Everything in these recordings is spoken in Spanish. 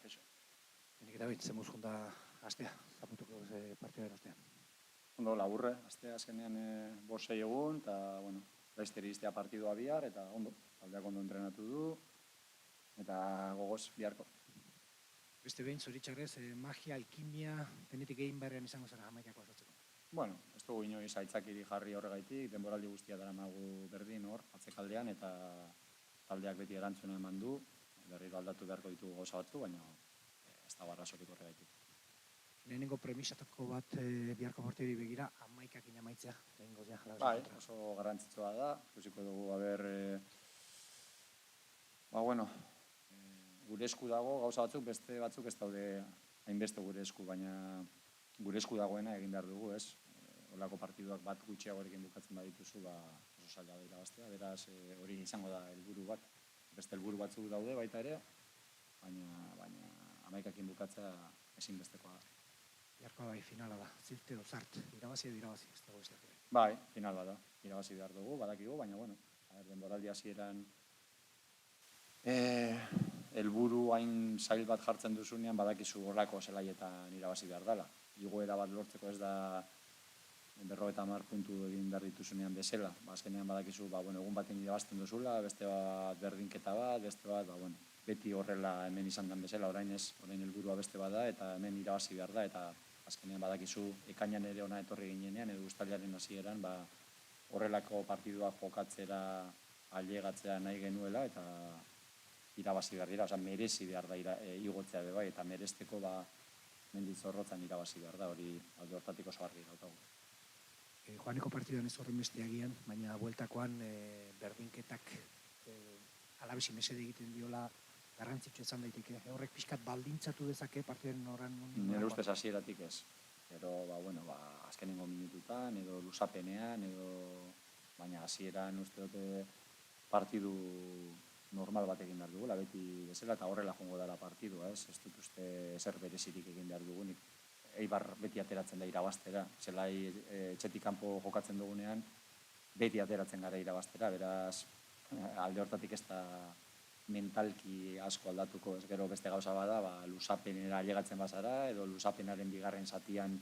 Kaixo. Nik eta bit, zemuz junta astea, zaputuko partidaren ostean. Ondo laburre, astea azkenean 5-6 egun, eta, bueno, laizteri iztea partidua bihar, eta ondo, taldeak ondo entrenatu du, eta gogoz biharko. Beste behin, zoritxarrez, magia, alkimia, denetik egin beharrean izango zara Jamaikako azotzeko. Bueno, ez dugu inoiz aitzakiri jarri horregaitik, denboraldi guztia daramagu berdin hor, atzekaldean, eta taldeak beti erantzuna eman du, berriro aldatu beharko ditugu gauza batzu, baina ez da barrazorik horregaitik. Lehenengo premisatako bat biharko partidari begira, 11-ekin amaitzea, lehenengo ja. Bai, oso garrantzitsua da, ikusiko dugu, gure esku dago gauza batzuk, beste batzuk ez daude hainbeste gure esku, baina gure esku dagoena egin behar dugu, ez? Olako partiduak bat gutxiagorekin bukatzen badituzu, oso zaila da irabaztea, beraz hori izango da helburu bat. Beste helburu batzuk daude baita ere, baina 11-ekin bukatzea ezinbestekoa da. Biharko bai, finala da, zirt edo zart, irabazi edo irabazi, ez dago besteak. Bai, final bat da, irabazi behar dugu, badakigu, baina, bueno, denboraldi hasieran helburu hain zail bat jartzen duzunean, badakizu horrako zelaietan irabazi behar dela. Igoera bat lortzeko ez da 50 puntu egin behar dituzunean bezala. Azkenean badakizu, egun baten irabazten duzula, beste bat berdinketa bat, beste bat, beti horrela hemen izan den bezala, orain helburua beste bat da, eta hemen irabazi behar da, eta azkenean badakizu ekainan ere ona etorri ginenean, edo uztailaren hasieran, horrelako partidua jokatzera ailegatzea nahi genuela, eta irabazi behar dira, merezi behar da igotzea bebai, eta merezteko menditzorrotzan irabazi behar da, hori alde hortatik oso argi daukagu. Joaneko partiduan ez horren beste agian, baina bueltakoan berdinketak alabesi mesede egiten diola garrantzitsu izan daiteke. Horrek pixkat baldintzatu dezake partidaren horren? Nire ustez hasieratik ez. Pero, azkenengo minututan, edo luzapenean, baina hasieran uste dute partidu normal bat egin behar dugula, beti bezala, eta horrela jongo dela partidua, ez? Ez dut uste ezer berezirik egin behar dugunik. Eibar beti ateratzen da irabaztera, zelai etxetik kanpo jokatzen dugunean, beti ateratzen gara irabaztera, beraz, alde hortatik ez da mentalki asko aldatuko, ez gero beste gauza bada, luzapenera ailegatzen bazara, edo luzapenaren bigarren zatian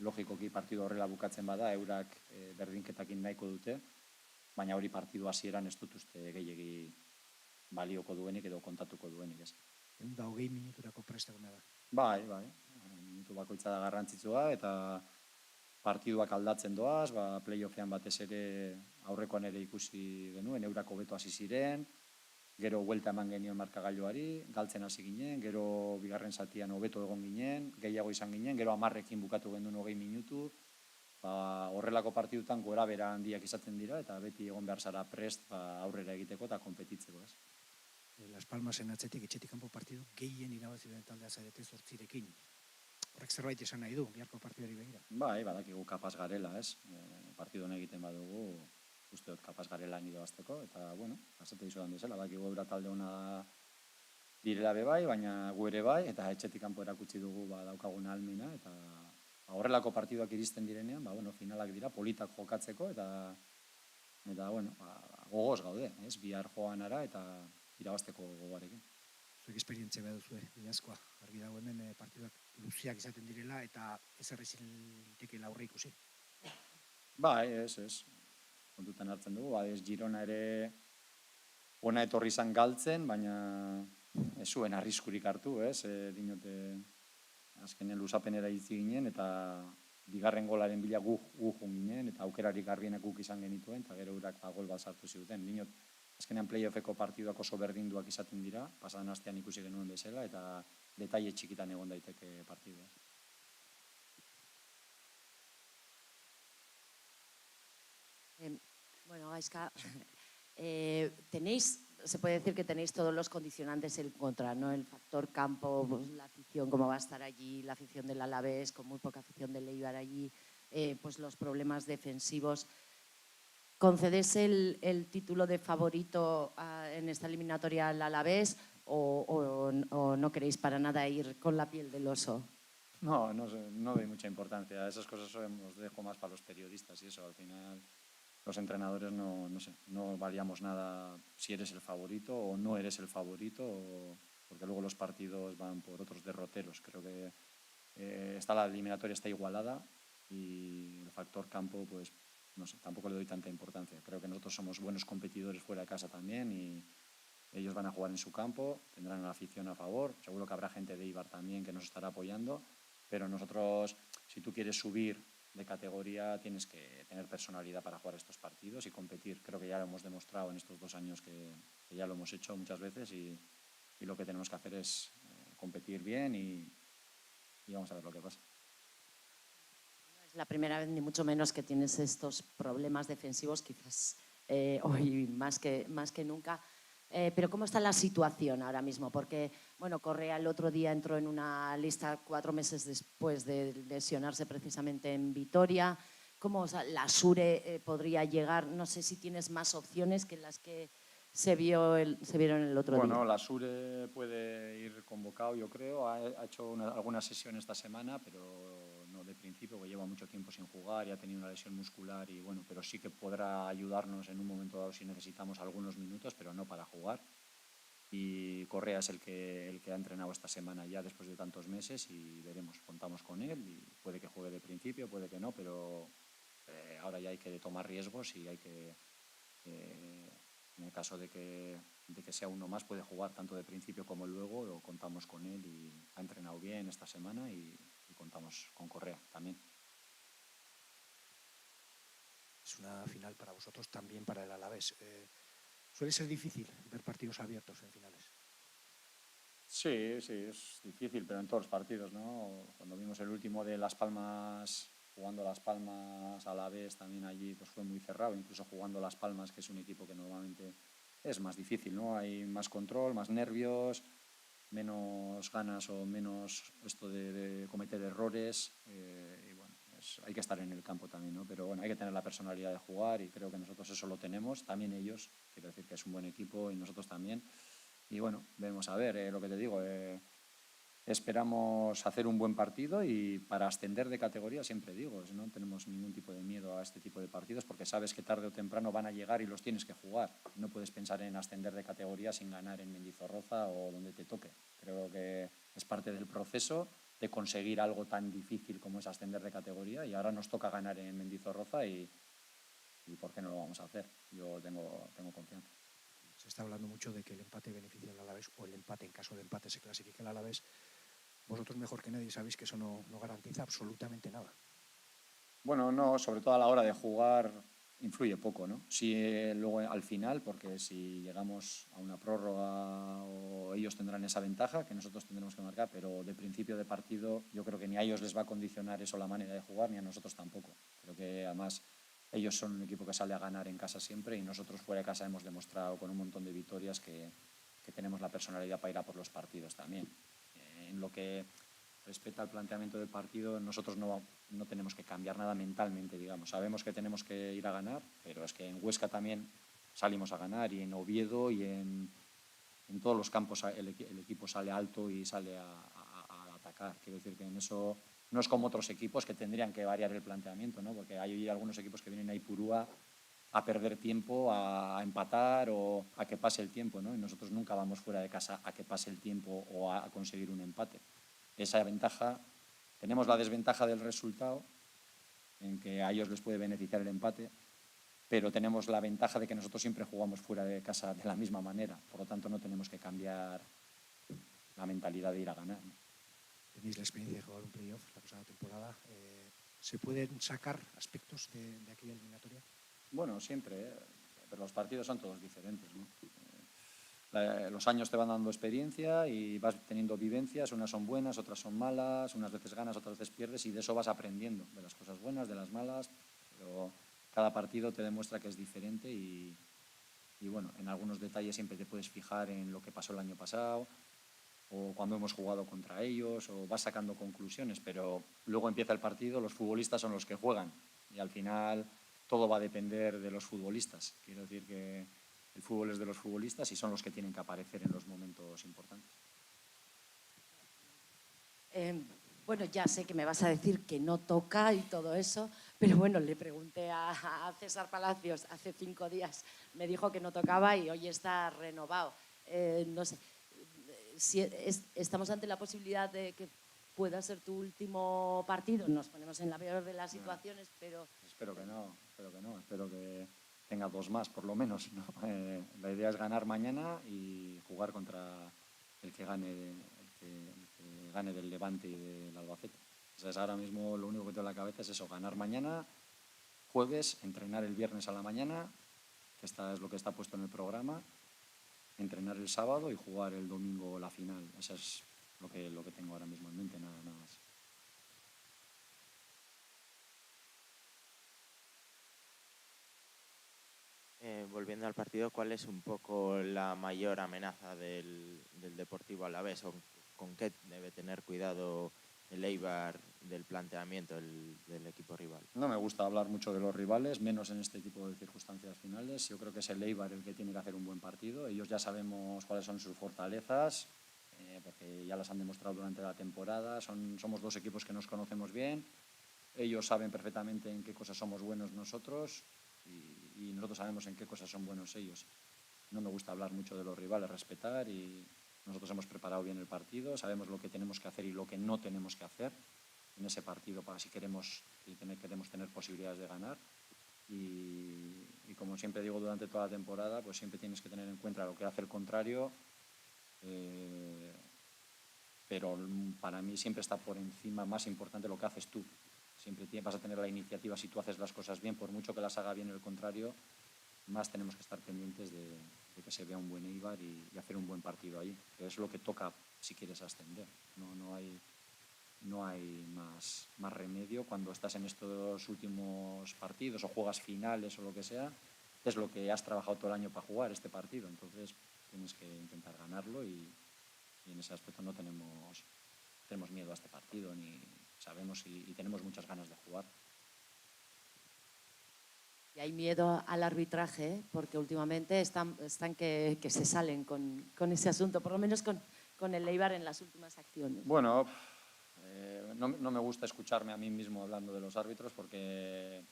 logikoki partidu horrela bukatzen bada, eurak berdinketakin nahiko dute, baina hori partidu hasieran ez dut uste gehiegi balioko duenik edo kontatuko duenik, ez. 20 minuturako presteguna da. Bai, minutu bakoitza da garrantzitsua, eta partiduak aldatzen doaz, playoffean batez ere aurrekoan ere ikusi genuen, eurak hobeto hasi ziren, gero buelta eman genion markagailuari, galtzen hasi ginen, gero bigarren zatian hobeto egon ginen, gehiago izan ginen, gero 10-ekin bukatu genuen 20 minutu, horrelako partidutan gora bera handiak izaten dira, eta beti egon behar zara prest aurrera egiteko eta konpetitzeko, ez. Las Palmasen atzetik etxetik kanpo partidu gehien irabazi den taldea zarete 8-rekin. Horrek zerbait esan nahi du, biharko partidari begira. Bai, badakigu kapaz garela, ez. Partidu honen egiten badugu, uste dut kapaz garela irabazteko, eta, azate izudan bezala, badakigu eura talde hona direla bebai, baina gu ere bai, eta etxetik kanpo erakutsi dugu daukagun ahalmena, eta horrelako partiduak iristen direnean, finalak dira, politak jokatzeko, eta gogoz gaude, ez, bihar joan ara, eta irabazteko gogoarekin. Zuek esperientzia behar duzue, bidazkoa, argi dago hemen partiduak luziak izaten direla, eta ez errezin litekeela aurre ikusi. Bai, ez. Kontutan hartzen dugu, ez Girona ere ona etorri izan galtzen, baina ez zuen arriskurik hartu, ez, dinote azkenean luzapenera itzi ginen, eta bigarren golaren bila gu jun ginen, eta aukerarik garbienak guk izan genituen, eta gero urak gol bat sartu zuten. Dinot, azkenean playoffeko partiduak oso berdinduak izaten dira, pasadan astean ikusi genuen bezala, eta detaile txikitan egon daiteke partidua. Bueno, Gaizka, se puede decir que tenéis todos los condicionantes en contra, ¿no? El factor campo, pues, la afición, cómo va a estar allí, la afición del Alavés, con muy poca afición del Eibar allí, pues los problemas defensivos. ¿Concedés el título de favorito en esta eliminatoria al Alavés o no queréis para nada ir con la piel del oso? No doy mucha importancia. Esas cosas os dejo más para los periodistas y eso, al final los entrenadores no variamos nada si eres el favorito o no eres el favorito o porque luego los partidos van por otros derroteros. Creo que la eliminatoria está igualada y el factor campo, pues no sé, tampoco le doy tanta importancia. Creo que nosotros somos buenos competidores fuera de casa también y ellos van a jugar en su campo, tendrán a la afición a favor, seguro que habrá gente de Eibar también que nos estará apoyando, pero nosotros, si tú quieres subir de categoría, tienes que tener personalidad para jugar estos partidos y competir. Creo que ya lo hemos demostrado en estos 2 años que ya lo hemos hecho muchas veces y lo que tenemos que hacer es competir bien y vamos a ver lo que pasa. No es la primera vez, ni mucho menos, que tienes estos problemas defensivos, quizás hoy más que nunca. Pero ¿cómo está la situación ahora mismo? Porque, bueno, Correa el otro día entró en una lista 4 meses después de lesionarse precisamente en Vitoria. ¿Cómo la Sure podría llegar? No sé si tienes más opciones que las que se vieron el otro día. Bueno, la Sure puede ir convocado, yo creo. Ha hecho alguna sesión esta semana, pero no de principio, porque lleva mucho tiempo sin jugar y ha tenido una lesión muscular. Y bueno, pero sí que podrá ayudarnos en un momento dado si necesitamos algunos minutos, pero no para jugar. Y Correa es el que ha entrenado esta semana ya después de tantos meses y veremos, contamos con él y puede que juegue de principio, puede que no, pero ahora ya hay que tomar riesgos y hay que, en el caso de que sea uno más, puede jugar tanto de principio como luego, lo contamos con él y ha entrenado bien esta semana y contamos con Correa también. Es una final para vosotros, también para el Alavés. Suele ser difícil ver partidos abiertos en finales. Sí, es difícil, pero en todos los partidos, ¿no? Cuando vimos el último de Las Palmas, jugando Las Palmas a la vez, también allí pues fue muy cerrado, incluso jugando Las Palmas, que es un equipo que normalmente es más difícil, ¿no? Hay más control, más nervios, menos ganas o menos esto de cometer errores y bueno, hay que estar en el campo también, ¿no? Pero bueno, hay que tener la personalidad de jugar y creo que nosotros eso lo tenemos, también ellos, quiero decir que es un buen equipo y nosotros también. Y bueno, vamos a ver, lo que te digo, esperamos hacer un buen partido y para ascender de categoría, siempre digo, no tenemos ningún tipo de miedo a este tipo de partidos porque sabes que tarde o temprano van a llegar y los tienes que jugar. No puedes pensar en ascender de categoría sin ganar en Mendizorroza o donde te toque. Creo que es parte del proceso de conseguir algo tan difícil como es ascender de categoría y ahora nos toca ganar en Mendizorroza y ¿por qué no lo vamos a hacer? Yo tengo confianza. Se está hablando mucho de que el empate beneficia al Alavés o el empate, en caso de empate, se clasifica al Alavés. Vosotros mejor que nadie sabéis que eso no garantiza absolutamente nada. Bueno, no, sobre todo a la hora de jugar influye poco, ¿no? Si luego al final, porque si llegamos a una prórroga o ellos tendrán esa ventaja que nosotros tendremos que marcar, pero de principio de partido yo creo que ni a ellos les va a condicionar eso la manera de jugar, ni a nosotros tampoco. Creo que además ellos son un equipo que sale a ganar en casa siempre y nosotros fuera de casa hemos demostrado con un montón de victorias que tenemos la personalidad para ir a por los partidos también. En lo que respecto al planteamiento del partido, nosotros no tenemos que cambiar nada mentalmente, digamos. Sabemos que tenemos que ir a ganar, pero es que en Huesca también salimos a ganar y en Oviedo y en todos los campos el equipo sale alto y sale a atacar. Quiero decir que en eso no es como otros equipos que tendrían que variar el planteamiento, ¿no? Porque hay algunos equipos que vienen a Ipurúa a perder tiempo, a empatar o a que pase el tiempo, ¿no? Y nosotros nunca vamos fuera de casa a que pase el tiempo o a conseguir un empate. Esa ventaja, tenemos la desventaja del resultado, en que a ellos les puede beneficiar el empate, pero tenemos la ventaja de que nosotros siempre jugamos fuera de casa de la misma manera, por lo tanto no tenemos que cambiar la mentalidad de ir a ganar, ¿no? Tenéis la experiencia de jugar un playoff la pasada temporada. ¿Se pueden sacar aspectos de aquella eliminatoria? Bueno, siempre, pero los partidos son todos diferentes, ¿no? Los años te van dando experiencia y vas teniendo vivencias, unas son buenas, otras son malas, unas veces ganas, otras veces pierdes y de eso vas aprendiendo, de las cosas buenas, de las malas, pero cada partido te demuestra que es diferente y bueno, en algunos detalles siempre te puedes fijar en lo que pasó el año pasado o cuando hemos jugado contra ellos o vas sacando conclusiones, pero luego empieza el partido, los futbolistas son los que juegan y al final todo va a depender de los futbolistas. Quiero decir que el fútbol es de los futbolistas y son los que tienen que aparecer en los momentos importantes. Bueno, ya sé que me vas a decir que no toca y todo eso, pero bueno, le pregunté a César Palacios hace 5 días, me dijo que no tocaba y hoy está renovado. No sé, si estamos ante la posibilidad de que pueda ser tu último partido, nos ponemos en la peor de las situaciones, pero... Espero que no, espero que tenga 2 más por lo menos, ¿no? La idea es ganar mañana y jugar contra el que gane, el que gane del Levante y del Albacete. O sea, ahora mismo lo único que tengo en la cabeza es eso, ganar mañana, jueves, entrenar el viernes a la mañana, que es lo que está puesto en el programa, entrenar el sábado y jugar el domingo la final. Eso es lo que tengo ahora mismo en mente, nada más. Volviendo al partido, ¿cuál es un poco la mayor amenaza del Deportivo Alavés? ¿O con qué debe tener cuidado el Eibar del planteamiento del equipo rival? No me gusta hablar mucho de los rivales, menos en este tipo de circunstancias finales. Yo creo que es el Eibar el que tiene que hacer un buen partido. Ellos ya sabemos cuáles son sus fortalezas, porque ya las han demostrado durante la temporada. Somos 2 equipos que nos conocemos bien. Ellos saben perfectamente en qué cosas somos buenos nosotros y nosotros sabemos en qué cosas son buenos ellos. No me gusta hablar mucho de los rivales, respetar, y nosotros hemos preparado bien el partido, sabemos lo que tenemos que hacer y lo que no tenemos que hacer en ese partido para si queremos tener posibilidades de ganar. Y como siempre digo durante toda la temporada, pues siempre tienes que tener en cuenta lo que hace el contrario, pero para mí siempre está por encima, más importante lo que haces tú. Siempre vas a tener la iniciativa si tú haces las cosas bien, por mucho que las haga bien el contrario, más tenemos que estar pendientes de que se vea un buen Eibar y hacer un buen partido allí, que es lo que toca si quieres ascender. No hay más remedio cuando estás en estos últimos partidos o juegas finales o lo que sea, es lo que has trabajado todo el año para jugar este partido, entonces tienes que intentar ganarlo y en ese aspecto no tenemos miedo a este partido, ni sabemos y tenemos muchas ganas de jugar. Y hay miedo al arbitraje, porque últimamente están que se salen con ese asunto, por lo menos con el Eibar en las últimas acciones. Bueno, no me gusta escucharme a mí mismo hablando de los árbitros porque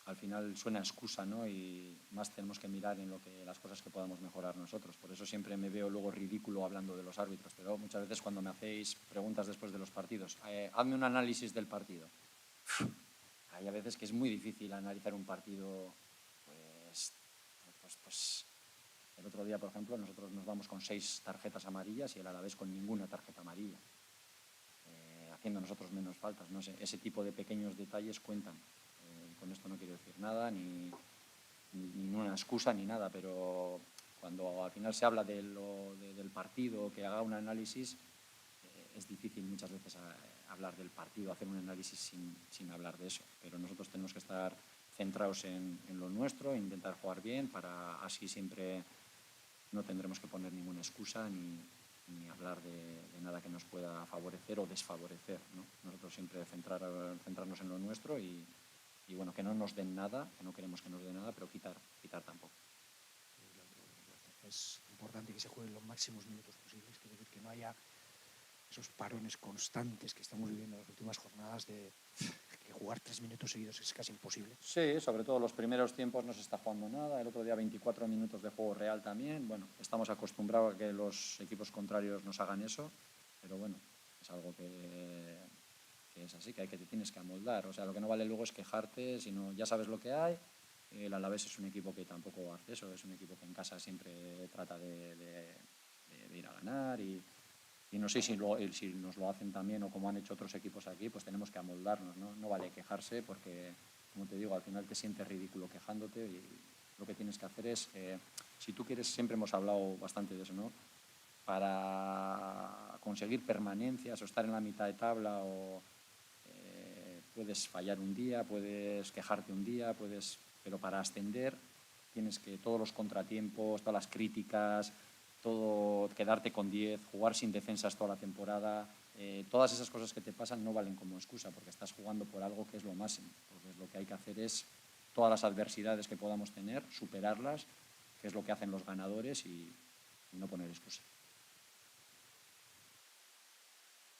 al final suena excusa, ¿no? Y más tenemos que mirar en las cosas que podamos mejorar nosotros. Por eso siempre me veo luego ridículo hablando de los árbitros, pero muchas veces cuando me hacéis preguntas después de los partidos, hazme un análisis del partido. Hay a veces que es muy difícil analizar un partido, pues el otro día, por ejemplo, nosotros nos vamos con 6 tarjetas amarillas y el Alavés con ninguna tarjeta amarilla, haciendo nosotros menos faltas. No sé, ese tipo de pequeños detalles cuentan. Con esto no quiero decir nada, ni una excusa ni nada, pero cuando al final se habla del partido, que haga un análisis, es difícil muchas veces hablar del partido, hacer un análisis sin hablar de eso. Pero nosotros tenemos que estar centrados en lo nuestro, intentar jugar bien, para así siempre no tendremos que poner ninguna excusa ni hablar de nada que nos pueda favorecer o desfavorecer, ¿no? Nosotros siempre centrarnos en lo nuestro y bueno, que no nos den nada, que no queremos que nos den nada, pero quitar tampoco. Es importante que se jueguen los máximos minutos posibles, quiere decir que no haya esos parones constantes que estamos viviendo en las últimas jornadas, de que jugar 3 minutos seguidos es casi imposible. Sí, sobre todo los primeros tiempos no se está jugando nada. El otro día 24 minutos de juego real también. Bueno, estamos acostumbrados a que los equipos contrarios nos hagan eso, pero bueno, es algo que es así, que te tienes que amoldar. O sea, lo que no vale luego es quejarte, sino ya sabes lo que hay. El Alavés es un equipo que tampoco hace eso, es un equipo que en casa siempre trata de ir a ganar y no sé si nos lo hacen también o como han hecho otros equipos aquí, pues tenemos que amoldarnos, ¿no? No vale quejarse porque, como te digo, al final te sientes ridículo quejándote y lo que tienes que hacer es, si tú quieres, siempre hemos hablado bastante de eso, ¿no? Para conseguir permanencias o estar en la mitad de tabla puedes fallar un día, puedes quejarte un día, pero para ascender tienes que todos los contratiempos, todas las críticas, todo, quedarte con 10, jugar sin defensas toda la temporada, todas esas cosas que te pasan no valen como excusa porque estás jugando por algo que es lo máximo. Entonces lo que hay que hacer es todas las adversidades que podamos tener, superarlas, que es lo que hacen los ganadores y no poner excusa.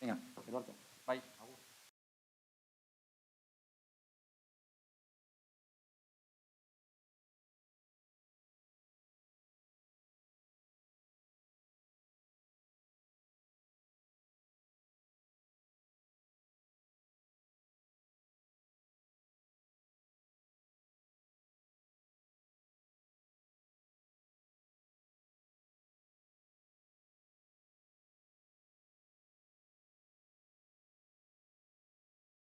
Venga, Eduardo.